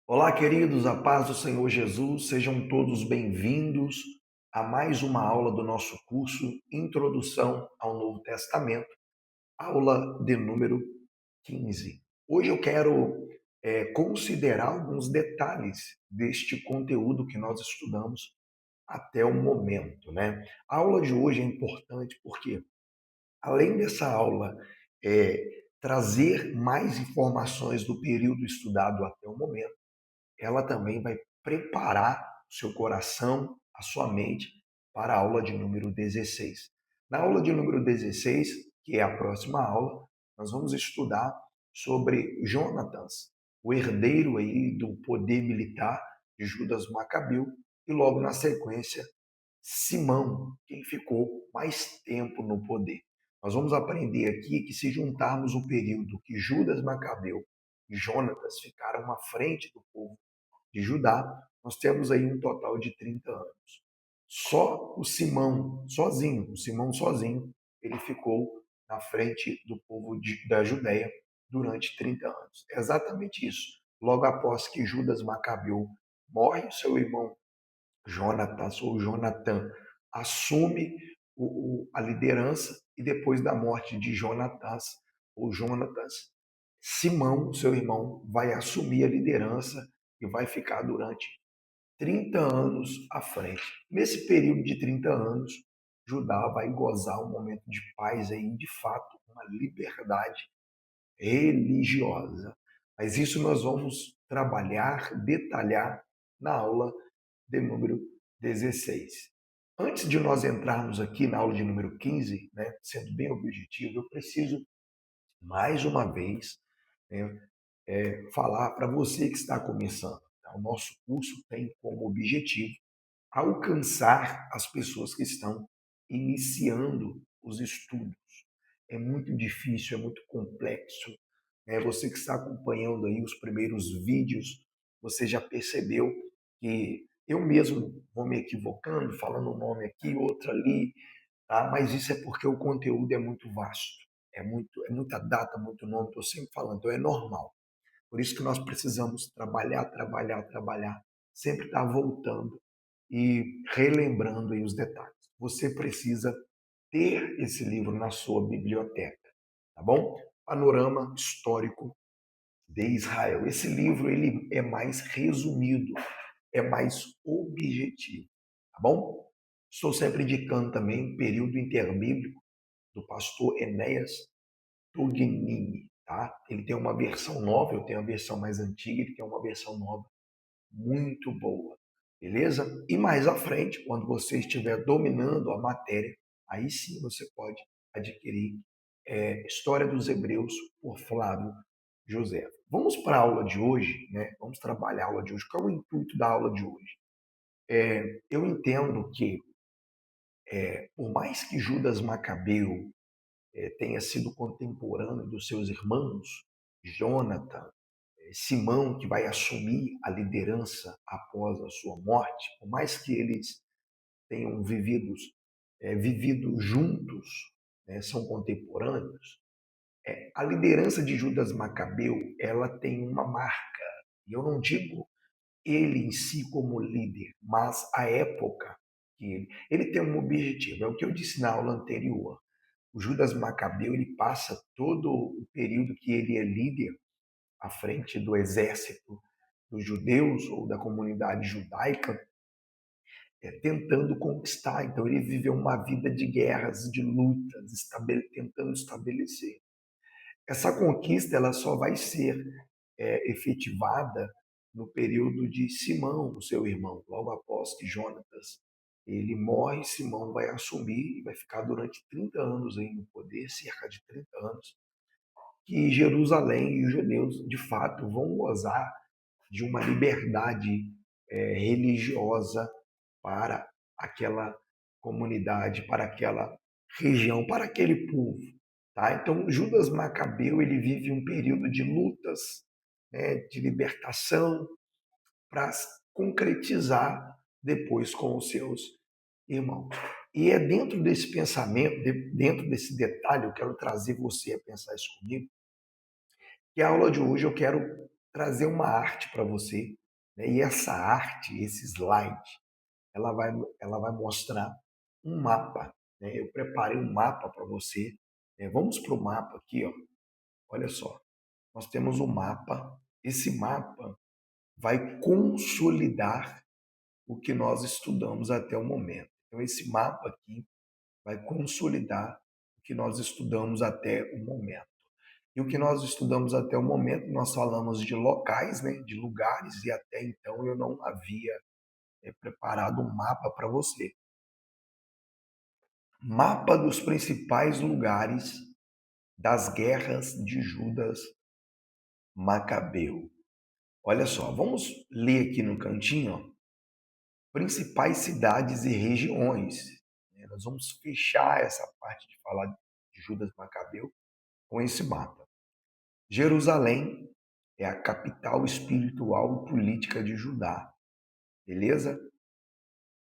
Olá, queridos, a paz do Senhor Jesus, sejam todos bem-vindos a mais uma aula do nosso curso Introdução ao Novo Testamento, aula de número 15. Hoje eu quero considerar alguns detalhes deste conteúdo que nós estudamos até o momento, né? A aula de hoje é importante porque, além dessa aula trazer mais informações do período estudado até o momento, ela também vai preparar o seu coração, a sua mente, para a aula de número 16. Na aula de número 16, que é a próxima aula, nós vamos estudar sobre Jonatas, o herdeiro aí do poder militar de Judas Macabeu, e logo na sequência, Simão, quem ficou mais tempo no poder. Nós vamos aprender aqui que se juntarmos o período que Judas Macabeu e Jonatas ficaram à frente do povo de Judá, nós temos aí um total de 30 anos. Só o Simão sozinho, ele ficou na frente do povo da Judéia durante 30 anos. É exatamente isso. Logo após que Judas Macabeu morre, seu irmão Jonatas ou Jonatã assume a liderança, e depois da morte de Jonatas ou Jonatas, Simão, seu irmão, vai assumir a liderança e vai ficar durante 30 anos à frente. Nesse período de 30 anos, Judá vai gozar um momento de paz aí, de fato, uma liberdade religiosa. Mas isso nós vamos trabalhar, detalhar na aula de número 16. Antes de nós entrarmos aqui na aula de número 15, né, sendo bem objetivo, eu preciso, mais uma vez, né, falar para você que está começando. Tá? O nosso curso tem como objetivo alcançar as pessoas que estão iniciando os estudos. É muito difícil, é muito complexo. Né? Você que está acompanhando aí os primeiros vídeos, você já percebeu que eu mesmo vou me equivocando, falando um nome aqui, outro ali, tá? Mas isso é porque o conteúdo é muito vasto. É muita data, muito nome, estou sempre falando, então é normal. Por isso que nós precisamos trabalhar, trabalhar, trabalhar, sempre estar voltando e relembrando aí os detalhes. Você precisa ter esse livro na sua biblioteca, tá bom? Panorama Histórico de Israel. Esse livro ele é mais resumido, é mais objetivo, tá bom? Estou sempre indicando também o período interbíblico do pastor Enéas Tugnini, tá? Ele tem uma versão nova, eu tenho a versão mais antiga, ele tem uma versão nova muito boa, beleza? E mais à frente, quando você estiver dominando a matéria, aí sim você pode adquirir História dos Hebreus por Flávio José. Vamos para a aula de hoje, né? Vamos trabalhar a aula de hoje. Qual é o intuito da aula de hoje? Eu entendo que, por mais que Judas Macabeu tenha sido contemporâneo dos seus irmãos, Jonathan, Simão, que vai assumir a liderança após a sua morte, por mais que eles tenham vivido juntos, né, são contemporâneos, a liderança de Judas Macabeu ela tem uma marca. E eu não digo ele em si como líder, mas a época que ele tem um objetivo. É o que eu disse na aula anterior. O Judas Macabeu ele passa todo o período que ele é líder à frente do exército dos judeus ou da comunidade judaica, tentando conquistar. Então ele viveu uma vida de guerras, de lutas, tentando estabelecer. Essa conquista ela só vai ser efetivada no período de Simão, o seu irmão, logo após que Jonatas ele morre, Simão vai assumir e vai ficar durante 30 anos aí no poder, cerca de 30 anos, que Jerusalém e os judeus de fato vão gozar de uma liberdade religiosa para aquela comunidade, para aquela região, para aquele povo. Tá? Então, Judas Macabeu ele vive um período de lutas, né, de libertação, para concretizar depois com os seus irmãos. E é dentro desse pensamento, dentro desse detalhe, eu quero trazer você a pensar isso comigo, que a aula de hoje eu quero trazer uma arte para você, né? E essa arte, esse slide, ela vai, ela vai mostrar um mapa, né? Eu preparei um mapa para você. Vamos para o mapa aqui, ó. Olha só, nós temos um mapa. Esse mapa vai consolidar o que nós estudamos até o momento. Então, esse mapa aqui vai consolidar o que nós estudamos até o momento. E o que nós estudamos até o momento, nós falamos de locais, né, de lugares, e até então eu não havia preparado um mapa para você. Mapa dos principais lugares das guerras de Judas Macabeu. Olha só, vamos ler aqui no cantinho, ó, principais cidades e regiões. Nós vamos fechar essa parte de falar de Judas Macabeu com esse mapa. Jerusalém é a capital espiritual e política de Judá, beleza?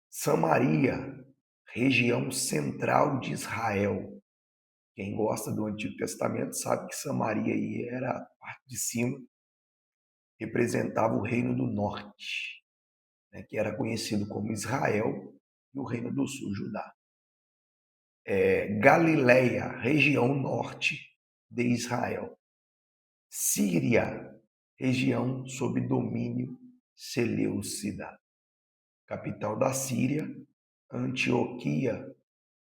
Samaria, região central de Israel. Quem gosta do Antigo Testamento sabe que Samaria aí era a parte de cima, representava o reino do norte, né, que era conhecido como Israel, e o reino do sul, Judá. Galileia, região norte de Israel. Síria, região sob domínio seleucida. Capital da Síria, Antioquia,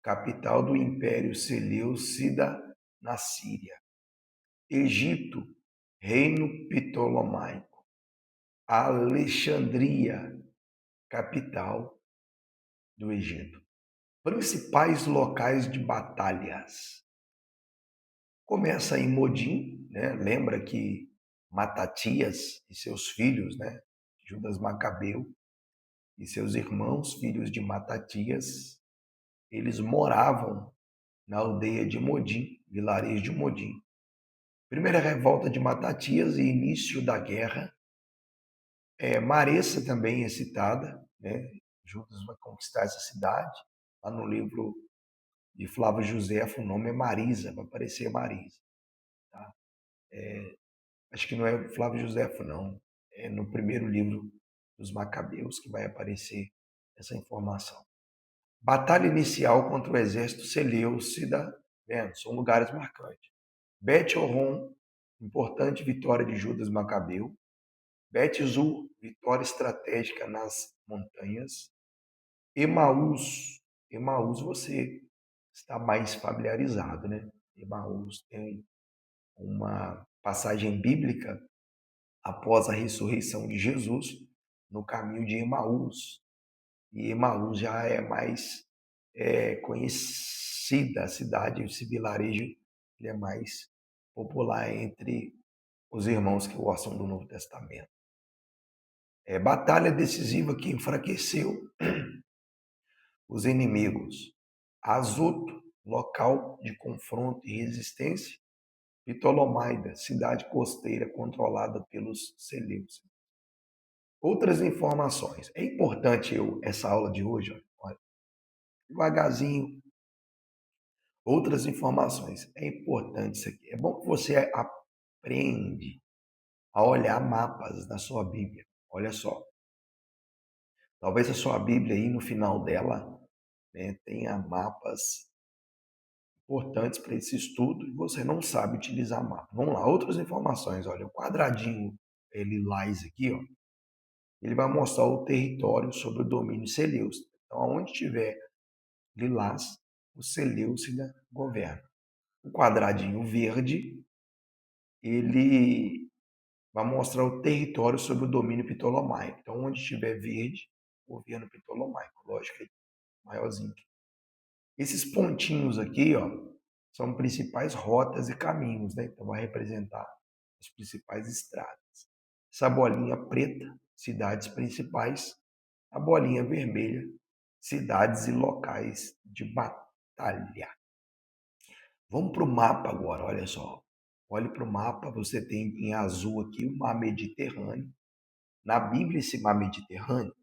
capital do Império Seleucida na Síria. Egito, Reino Ptolomaico. Alexandria, capital do Egito. Principais locais de batalhas. Começa em Modim, né? Lembra que Matatias e seus filhos, né? Judas Macabeu e seus irmãos, filhos de Matatias, eles moravam na aldeia de Modim, vilarejo de Modim. Primeira revolta de Matatias e início da guerra. Maressa também é citada, né? Judas vai conquistar essa cidade. Lá no livro de Flávio Josefo, o nome é Marisa, vai aparecer Marisa. Tá? Acho que não é Flávio Josefo, não. É no primeiro livro dos Macabeus que vai aparecer essa informação. Batalha inicial contra o exército Seleucida, vendo? São lugares marcantes. Bet-Horon, importante vitória de Judas Macabeu. Bet-Zur, vitória estratégica nas montanhas. Emaús, Emaús você está mais familiarizado, né? Emaús tem uma passagem bíblica após a ressurreição de Jesus no caminho de Emaús. E Emaús já é mais conhecida, a cidade, esse vilarejo, ele é mais popular entre os irmãos que gostam do Novo Testamento. Batalha decisiva que enfraqueceu os inimigos. Azoto, local de confronto e resistência. Ptolomaida, cidade costeira controlada pelos Seleucidas. Outras informações. É importante essa aula de hoje, olha, devagarzinho. Outras informações. É importante isso aqui. É bom que você aprende a olhar mapas na sua Bíblia. Olha só. Talvez a sua Bíblia aí no final dela, né, tenha mapas importantes para esse estudo e você não sabe utilizar mapa. Vamos lá, outras informações. Olha, o quadradinho lilás aqui, ó, ele vai mostrar o território sobre o domínio Seleucida. Então, aonde tiver lilás, o Seleucida governa. O quadradinho verde, ele vai mostrar o território sobre o domínio ptolomaico. Então, onde tiver verde, governo ptolomaico. Lógico, maiorzinho. Esses pontinhos aqui, ó, são principais rotas e caminhos, né? Então, vai representar as principais estradas. Essa bolinha preta, cidades principais. A bolinha vermelha, cidades e locais de batalha. Vamos para o mapa agora, olha só. Olhe para o mapa, você tem em azul aqui o mar Mediterrâneo. Na Bíblia, esse mar Mediterrâneo,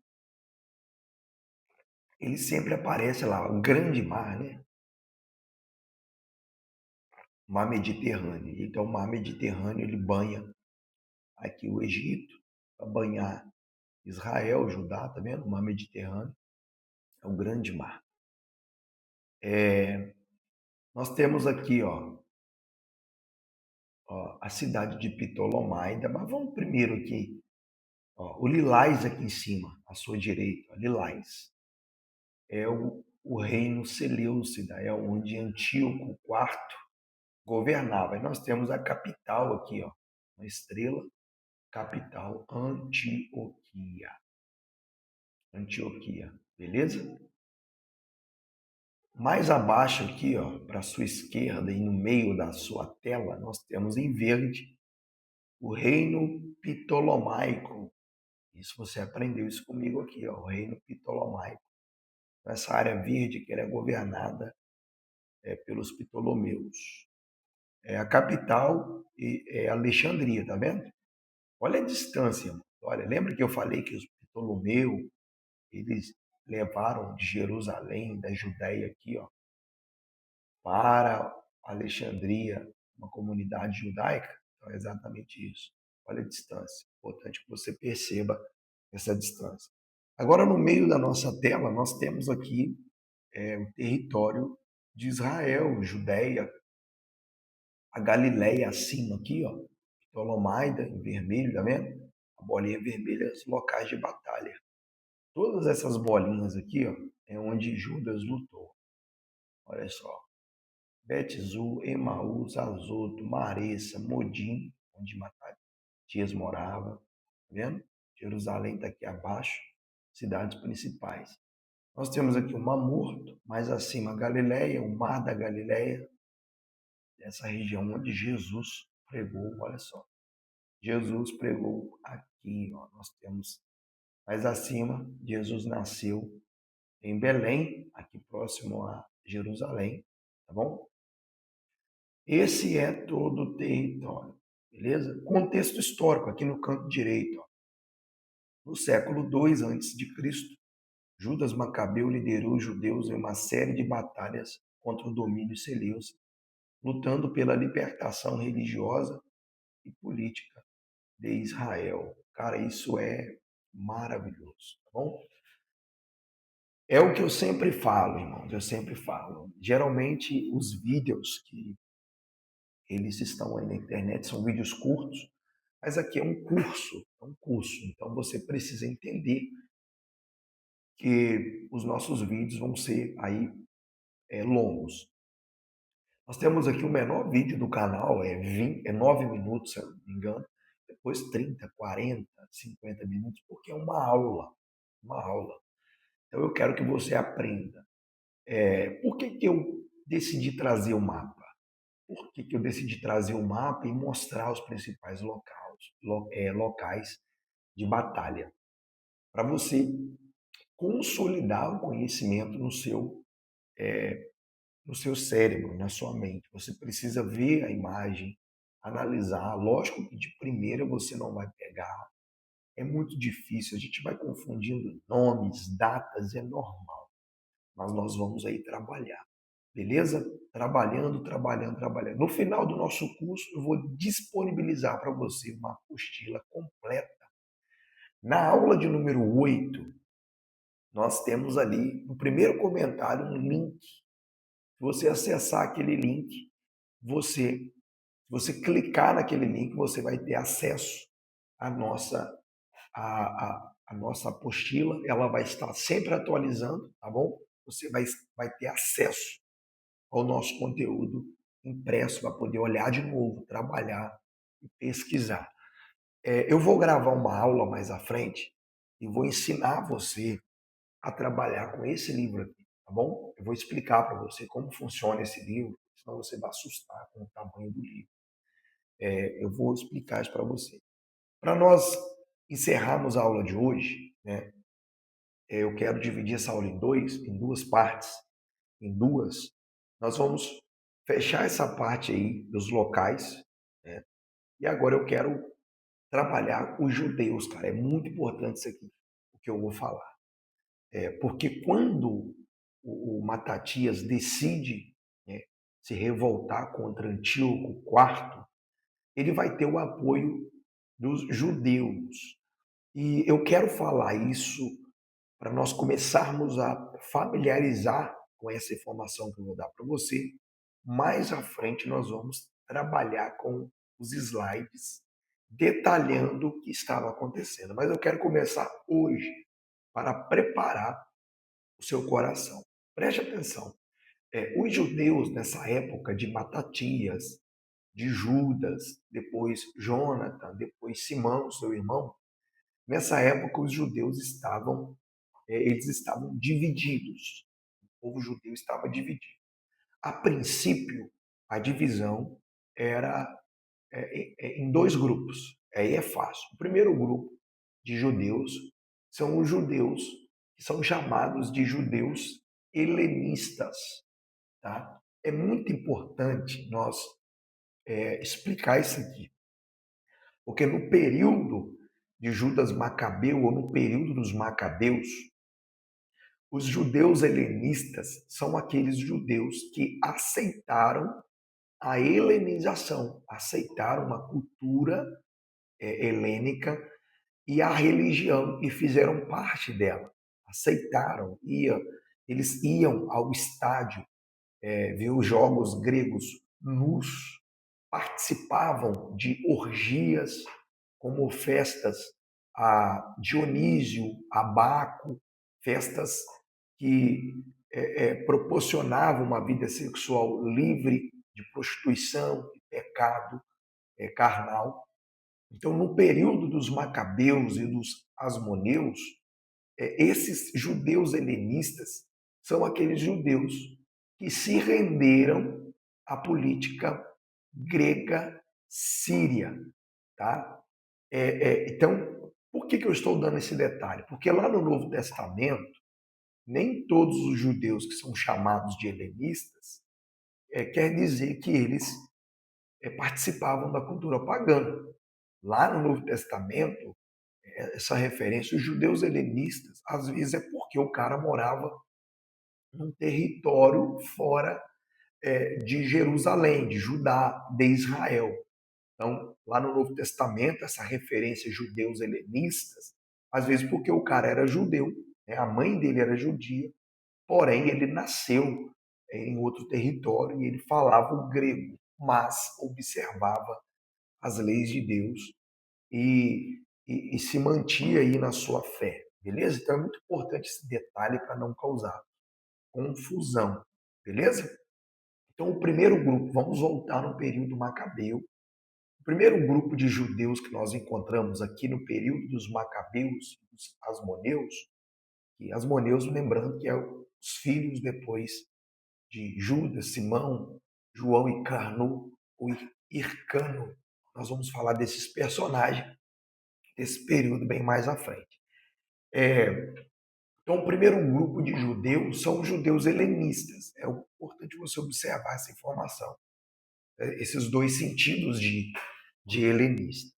ele sempre aparece lá, o grande mar, né? Mar Mediterrâneo. Então, o mar Mediterrâneo, ele banha aqui o Egito, para banhar Israel, Judá, tá vendo? O mar Mediterrâneo é o grande mar. Nós temos aqui, ó, a cidade de Ptolomaida, mas vamos primeiro aqui, ó, o Lilás aqui em cima, à sua direita, ó, Lilás. É o reino Seleucida, é onde Antíoco IV governava. E nós temos a capital aqui, ó, uma estrela, capital Antioquia. Antioquia, beleza? Mais abaixo aqui, ó, para a sua esquerda e no meio da sua tela, nós temos em verde o reino Ptolomaico. Isso você aprendeu isso comigo aqui, ó, o reino Ptolomaico. Essa área verde que era governada pelos Ptolomeus. A capital é Alexandria, tá vendo? Olha a distância, mano. Olha, lembra que eu falei que os Ptolomeus, eles levaram de Jerusalém, da Judéia aqui, ó, para Alexandria, uma comunidade judaica? Então é exatamente isso. Olha a distância. Importante que você perceba essa distância. Agora, no meio da nossa tela, nós temos aqui o território de Israel, Judéia, a Galileia acima aqui, ó, Ptolomaida em vermelho, tá vendo? A bolinha vermelha, os locais de batalha. Todas essas bolinhas aqui, ó, é onde Judas lutou. Olha só. Bet-Zur, Emaús, Azoto, Maressa, Modim, onde Matatias morava, tá vendo? Jerusalém está aqui abaixo, cidades principais. Nós temos aqui o Mar Morto, mais acima a Galileia, o Mar da Galileia, essa região onde Jesus pregou, olha só. Jesus pregou aqui, ó, nós temos mais acima, Jesus nasceu em Belém, aqui próximo a Jerusalém, tá bom? Esse é todo o território, beleza? Contexto histórico, aqui no canto direito, ó. No século II a.C., Judas Macabeu liderou os judeus em uma série de batalhas contra o domínio seleucida, lutando pela libertação religiosa e política de Israel. Cara, isso é maravilhoso, tá bom? É o que eu sempre falo, irmãos, eu sempre falo. Geralmente, os vídeos que eles estão aí na internet são vídeos curtos, mas aqui é um curso. Então, você precisa entender que os nossos vídeos vão ser aí longos. Nós temos aqui o menor vídeo do canal, é 9 minutos, se eu não me engano. Depois 30, 40, 50 minutos, porque é uma aula. Uma aula. Então eu quero que você aprenda. Por que que eu decidi trazer o mapa? Por que que eu decidi trazer o mapa e mostrar os principais locais de batalha? Para você consolidar o conhecimento no seu cérebro, na sua mente. Você precisa ver a imagem, analisar. Lógico que de primeira você não vai pegar. É muito difícil, a gente vai confundindo nomes, datas, é normal. Mas nós vamos aí trabalhar, beleza? Trabalhando, trabalhando, trabalhando. No final do nosso curso, eu vou disponibilizar para você uma apostila completa. Na aula de número 8, nós temos ali, no primeiro comentário, um link. Se você acessar aquele link, você, se você clicar naquele link, você vai ter acesso à a nossa apostila. Ela vai estar sempre atualizando, tá bom? Você vai ter acesso ao nosso conteúdo impresso para poder olhar de novo, trabalhar e pesquisar. Eu vou gravar uma aula mais à frente e vou ensinar você a trabalhar com esse livro aqui, tá bom? Eu vou explicar para você como funciona esse livro, senão você vai assustar com o tamanho do livro. Eu vou explicar isso para você. Para nós encerrarmos a aula de hoje, né, eu quero dividir essa aula em duas partes, em duas. Nós vamos fechar essa parte aí dos locais, né? E agora eu quero trabalhar os judeus, cara. É muito importante isso aqui, o que eu vou falar. Porque quando o Matatias decide, né, se revoltar contra Antíoco IV, ele vai ter o apoio dos judeus. E eu quero falar isso para nós começarmos a familiarizar com essa informação que eu vou dar para você. Mais à frente, nós vamos trabalhar com os slides, detalhando o que estava acontecendo. Mas eu quero começar hoje para preparar o seu coração. Preste atenção. Os judeus, nessa época de Matatias, de Judas, depois Jonathan, depois Simão, seu irmão, nessa época os judeus eles estavam divididos. O povo judeu estava dividido. A princípio, a divisão era em dois grupos. Aí é fácil. O primeiro grupo de judeus são os judeus que são chamados de judeus helenistas. Tá? É muito importante nós explicar isso aqui, porque no período de Judas Macabeu, ou no período dos Macabeus, os judeus helenistas são aqueles judeus que aceitaram a helenização, aceitaram a cultura helênica e a religião e fizeram parte dela. Aceitaram, eles iam ao estádio ver os jogos gregos nus, participavam de orgias, como festas a Dionísio, a Baco, festas que proporcionavam uma vida sexual livre de prostituição, de pecado carnal. Então, no período dos Macabeus e dos Asmoneus, esses judeus helenistas são aqueles judeus que se renderam à política grega síria, tá? Então, por que eu estou dando esse detalhe? Porque lá no Novo Testamento, nem todos os judeus que são chamados de helenistas quer dizer que eles participavam da cultura pagã. Lá no Novo Testamento, essa referência, os judeus helenistas, às vezes é porque o cara morava num território fora de Jerusalém, de Judá, de Israel. Então, lá no Novo Testamento, essa referência judeus helenistas, às vezes porque o cara era judeu, né? A mãe dele era judia, porém ele nasceu em outro território e ele falava o grego, mas observava as leis de Deus e se mantinha aí na sua fé, beleza? Então é muito importante esse detalhe para não causar confusão, beleza? Então o primeiro grupo, vamos voltar no período macabeu. O primeiro grupo de judeus que nós encontramos aqui no período dos Macabeus, dos Asmoneus, e Asmoneus, lembrando que é os filhos depois de Judas, Simão, João e Carno, o Hircano. Nós vamos falar desses personagens desse período bem mais à frente. Então, o primeiro grupo de judeus são os judeus helenistas. É importante você observar essa informação, esses dois sentidos de helenista.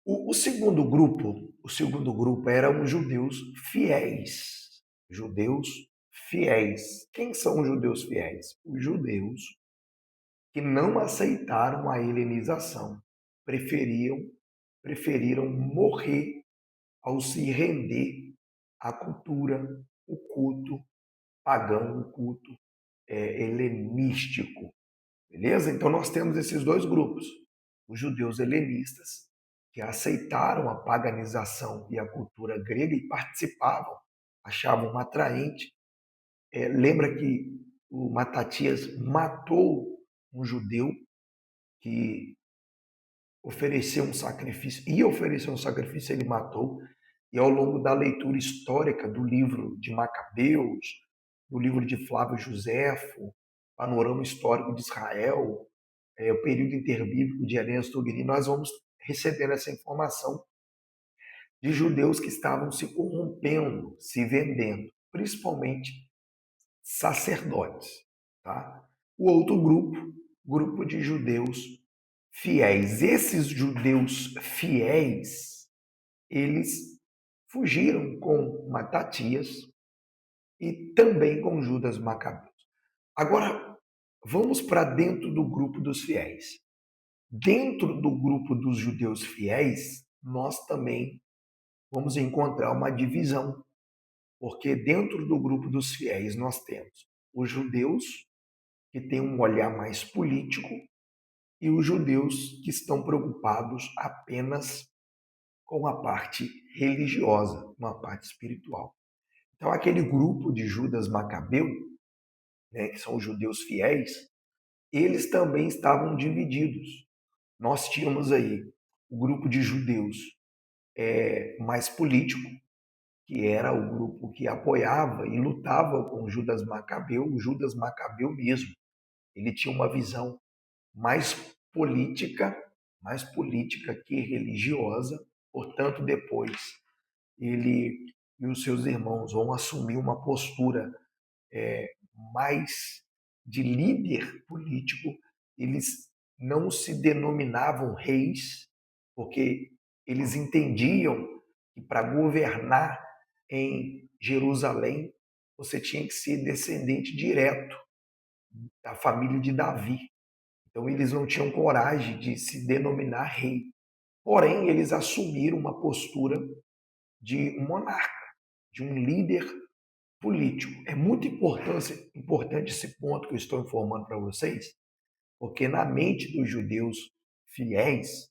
O segundo grupo eram os judeus fiéis. Judeus fiéis. Quem são os judeus fiéis? Os judeus que não aceitaram a helenização, preferiam, preferiram morrer ao se render à cultura, o culto pagão, o culto helenístico. Beleza? Então nós temos esses dois grupos. Os judeus helenistas, que aceitaram a paganização e a cultura grega e participavam, achavam atraente. Lembra que o Matatias matou um judeu que ofereceu um sacrifício, ia oferecer um sacrifício, ele matou. E ao longo da leitura histórica do livro de Macabeus, do livro de Flávio Josefo, Panorama Histórico de Israel, o período interbíblico de Helena Togri, nós vamos recebendo essa informação de judeus que estavam se corrompendo, se vendendo, principalmente sacerdotes. Tá? O outro grupo de judeus fiéis. Esses judeus fiéis, eles fugiram com Matatias e também com Judas Macabeu. Agora, vamos para dentro do grupo dos fiéis. Dentro do grupo dos judeus fiéis, nós também vamos encontrar uma divisão, porque dentro do grupo dos fiéis nós temos os judeus, que têm um olhar mais político, e os judeus que estão preocupados apenas com a parte religiosa, com a parte espiritual. Então, aquele grupo de Judas Macabeu, né, que são os judeus fiéis, eles também estavam divididos. Nós tínhamos aí o grupo de judeus mais político, que era o grupo que apoiava e lutava com Judas Macabeu, o Judas Macabeu mesmo. Ele tinha uma visão mais política, mais política que religiosa. Portanto, depois ele e os seus irmãos vão assumir uma postura mais de líder político. Eles não se denominavam reis, porque eles entendiam que para governar em Jerusalém você tinha que ser descendente direto da família de Davi. Então eles não tinham coragem de se denominar rei. Porém, eles assumiram uma postura de um monarca, de um líder político. É muito importante esse ponto que eu estou informando para vocês, porque na mente dos judeus fiéis,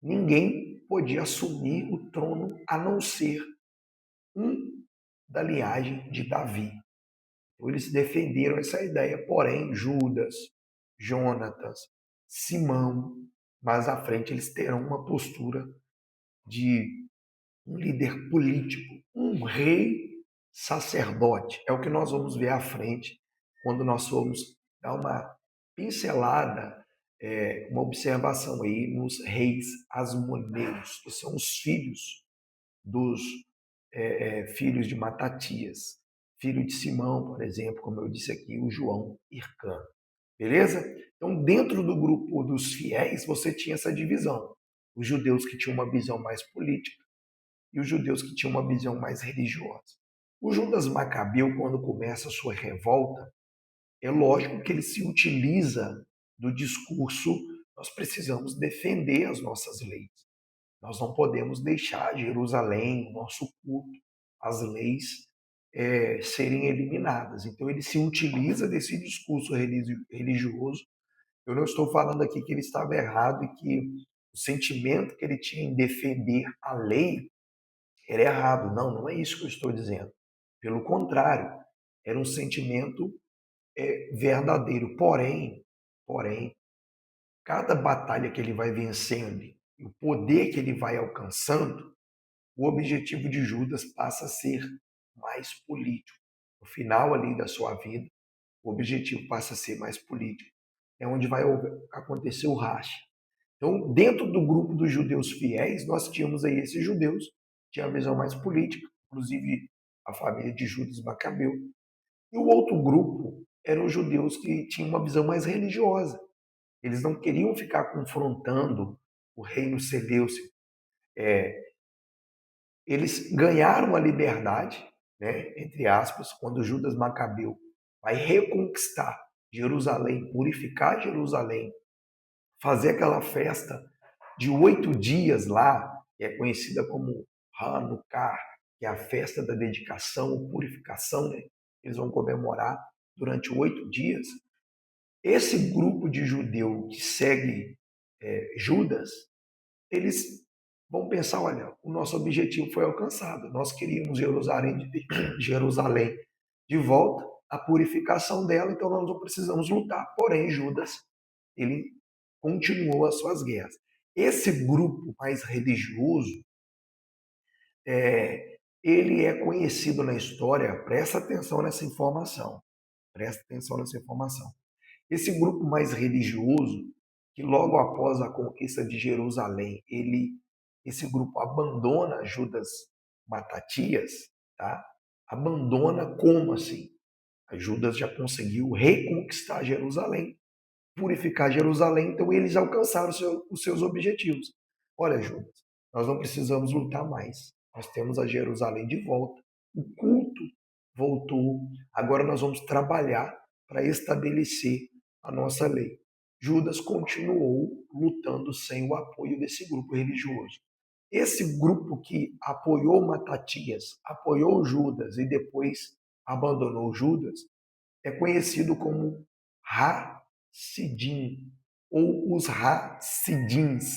ninguém podia assumir o trono a não ser um da linhagem de Davi. Então, eles defenderam essa ideia, porém, Judas, Jonatas, Simão, mais à frente eles terão uma postura de um líder político, um rei sacerdote. É o que nós vamos ver à frente quando nós formos dar uma pincelada, uma observação aí nos reis asmoneus, que são os filhos dos filhos de Matatias, filho de Simão, por exemplo, como eu disse aqui, o João Hircano. Beleza? Então, dentro do grupo dos fiéis, você tinha essa divisão. Os judeus que tinham uma visão mais política e os judeus que tinham uma visão mais religiosa. O Judas Macabeu, quando começa a sua revolta, é lógico que ele se utiliza do discurso: nós precisamos defender as nossas leis. Nós não podemos deixar Jerusalém, o nosso culto, as leis serem eliminadas. Então ele se utiliza desse discurso religioso. Eu não estou falando aqui que ele estava errado e que o sentimento que ele tinha em defender a lei era errado. Não, não é isso que eu estou dizendo. Pelo contrário, era um sentimento verdadeiro. Porém, cada batalha que ele vai vencendo, o poder que ele vai alcançando, o objetivo de Judas passa a ser mais político. No final ali da sua vida, o objetivo passa a ser mais político. É onde vai acontecer o racha. Então, dentro do grupo dos judeus fiéis, nós tínhamos aí esses judeus que tinham a visão mais política, inclusive a família de Judas Macabeu. E o outro grupo eram os judeus que tinham uma visão mais religiosa. Eles não queriam ficar confrontando o reino Seleucida. Eles ganharam a liberdade, né, entre aspas, quando Judas Macabeu vai reconquistar Jerusalém, purificar Jerusalém, fazer aquela festa de 8 dias lá, que é conhecida como Hanukkah, que é a festa da dedicação, purificação, né? Eles vão comemorar durante 8 dias. Esse grupo de judeu que segue Judas, eles vão pensar, olha, o nosso objetivo foi alcançado, nós queríamos Jerusalém de volta, a purificação dela, então nós não precisamos lutar. Porém, Judas, ele continuou as suas guerras. Esse grupo mais religioso, ele é conhecido na história, presta atenção nessa informação. Esse grupo mais religioso, que logo após a conquista de Jerusalém, esse grupo abandona Judas Matatias, tá? Abandona como assim? Judas já conseguiu reconquistar Jerusalém, purificar Jerusalém, então eles alcançaram os seus objetivos. Olha, Judas, nós não precisamos lutar mais. Nós temos a Jerusalém de volta. O culto voltou. Agora nós vamos trabalhar para estabelecer a nossa lei. Judas continuou lutando sem o apoio desse grupo religioso. Esse grupo que apoiou Matatias, apoiou Judas e depois abandonou Judas, é conhecido como Hassidim, ou os Hassidins,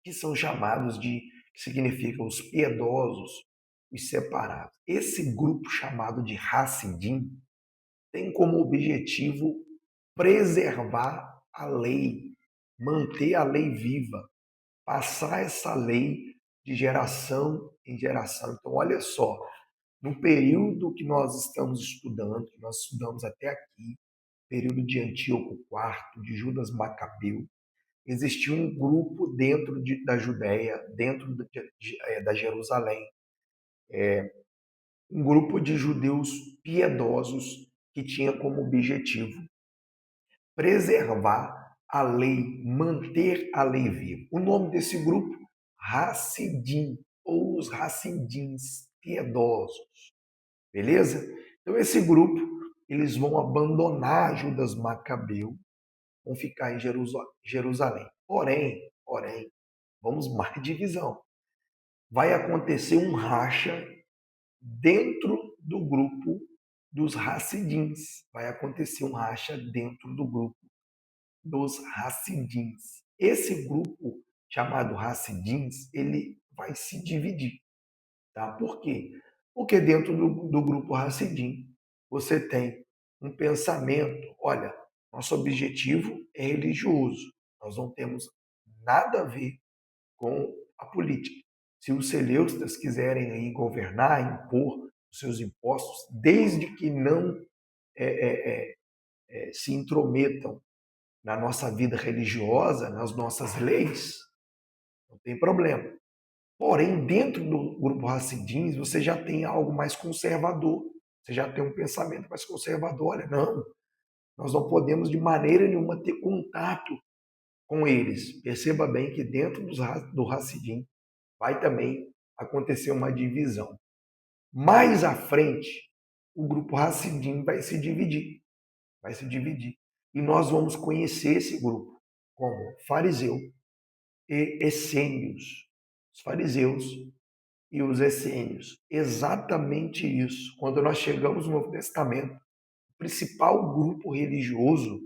que são chamados que significam os piedosos, os separados. Esse grupo chamado de Hassidim tem como objetivo preservar a lei, manter a lei viva, passar essa lei de geração em geração. Então, olha só, no período que nós estamos estudando, que nós estudamos até aqui, período de Antíoco IV, de Judas Macabeu, existia um grupo dentro da Judéia, dentro da Jerusalém, um grupo de judeus piedosos que tinha como objetivo preservar a lei, manter a lei viva. O nome desse grupo, Hassidim, ou os Hassidins, piedosos. Beleza? Então esse grupo, eles vão abandonar Judas Macabeu, vão ficar em Jerusalém. Porém, vamos mais divisão. Vai acontecer um racha dentro do grupo dos Hassidins. Vai acontecer um racha dentro do grupo dos Hassidins. Esse grupo chamado Hassidins, ele vai se dividir. Tá? Por quê? Porque dentro do grupo Hassidim, você tem um pensamento, olha, nosso objetivo é religioso, nós não temos nada a ver com a política. Se os Seleustas quiserem aí governar, impor os seus impostos, desde que não se intrometam na nossa vida religiosa, nas nossas leis, não tem problema. Porém, dentro do grupo Hassidins, você já tem algo mais conservador. Você já tem um pensamento mais conservador. Olha, não, nós não podemos de maneira nenhuma ter contato com eles. Perceba bem que dentro do Hassidim vai também acontecer uma divisão. Mais à frente, o grupo Hassidim vai se dividir. Vai se dividir. E nós vamos conhecer esse grupo como fariseu e essênios. Os fariseus e os essênios. Exatamente isso. Quando nós chegamos no Novo Testamento, o principal grupo religioso,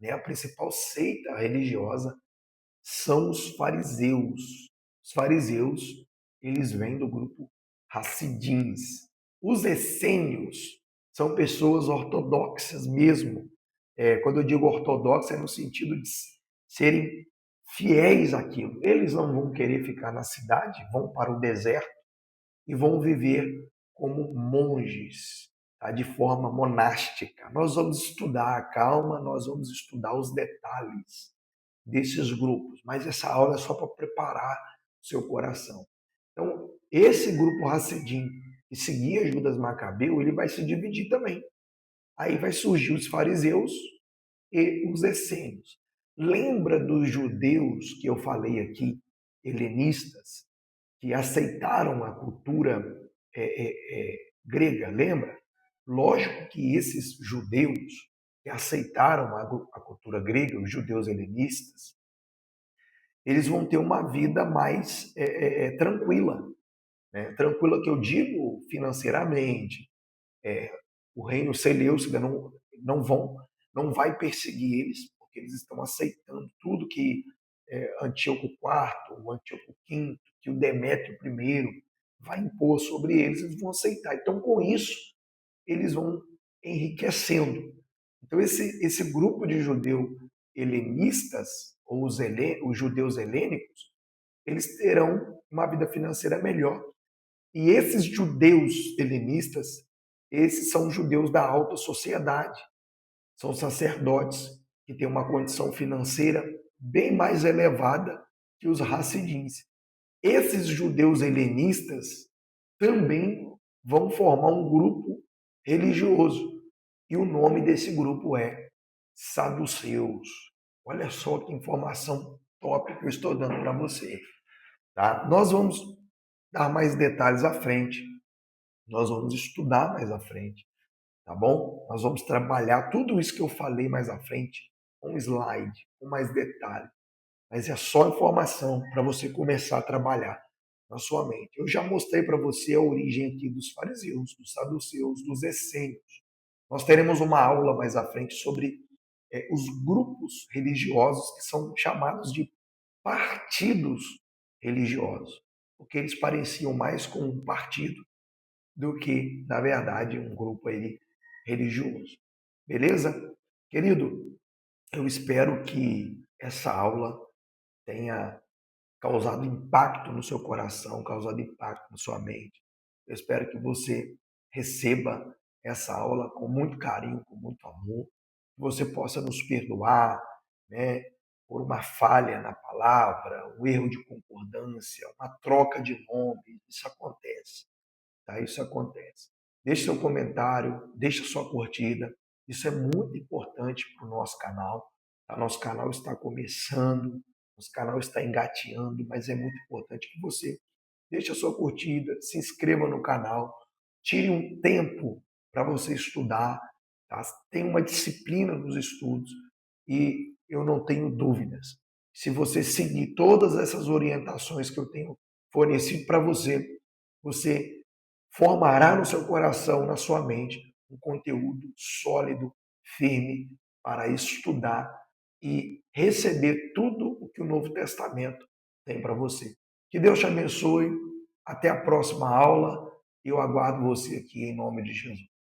né, a principal seita religiosa, são os fariseus. Os fariseus, eles vêm do grupo Hassidins. Os essênios são pessoas ortodoxas mesmo. Quando eu digo ortodoxa, é no sentido de serem fiéis àquilo. Eles não vão querer ficar na cidade, vão para o deserto e vão viver como monges, tá? De forma monástica. Nós vamos estudar, calma, nós vamos estudar os detalhes desses grupos, mas essa aula é só para preparar o seu coração. Então, esse grupo Hassidim que seguia Judas Macabeu, ele vai se dividir também. Aí vai surgir os fariseus e os essênios. Lembra dos judeus que eu falei aqui, helenistas, que aceitaram a cultura grega, lembra? Lógico que esses judeus que aceitaram a cultura grega, os judeus helenistas, eles vão ter uma vida mais tranquila. Né? Tranquila que eu digo financeiramente. O reino Seleucida não vai perseguir eles, porque eles estão aceitando tudo que Antíoco IV, o Antíoco V, que o Demétrio I vai impor sobre eles, eles vão aceitar. Então, com isso, eles vão enriquecendo. Então, esse grupo de judeus helenistas, ou os judeus helênicos, eles terão uma vida financeira melhor. E esses judeus helenistas, esses são judeus da alta sociedade, são sacerdotes que têm uma condição financeira bem mais elevada que os Hassidins. Esses judeus helenistas também vão formar um grupo religioso. E o nome desse grupo é Saduceus. Olha só que informação top que eu estou dando para você. Tá? Nós vamos dar mais detalhes à frente. Nós vamos estudar mais à frente. Tá bom? Nós vamos trabalhar tudo isso que eu falei mais à frente um slide, com mais detalhe. Mas é só informação para você começar a trabalhar na sua mente. Eu já mostrei para você a origem aqui dos fariseus, dos saduceus, dos essênios. Nós teremos uma aula mais à frente sobre os grupos religiosos que são chamados de partidos religiosos, porque eles pareciam mais com um partido do que, na verdade, um grupo aí religioso. Beleza? Querido, eu espero que essa aula tenha causado impacto no seu coração, causado impacto na sua mente. Eu espero que você receba essa aula com muito carinho, com muito amor, que você possa nos perdoar, né, por uma falha na palavra, um erro de concordância, uma troca de nome, isso acontece. Tá? Isso acontece. Deixe seu comentário, deixe sua curtida. Isso é muito importante para o nosso canal. Tá? Nosso canal está começando, nosso canal está engateando, mas é muito importante que você deixe a sua curtida, se inscreva no canal, tire um tempo para você estudar, tá? Tenha uma disciplina nos estudos e eu não tenho dúvidas. Se você seguir todas essas orientações que eu tenho fornecido para você, você formará no seu coração, na sua mente, um conteúdo sólido, firme, para estudar e receber tudo o que o Novo Testamento tem para você. Que Deus te abençoe. Até a próxima aula. Eu aguardo você aqui em nome de Jesus.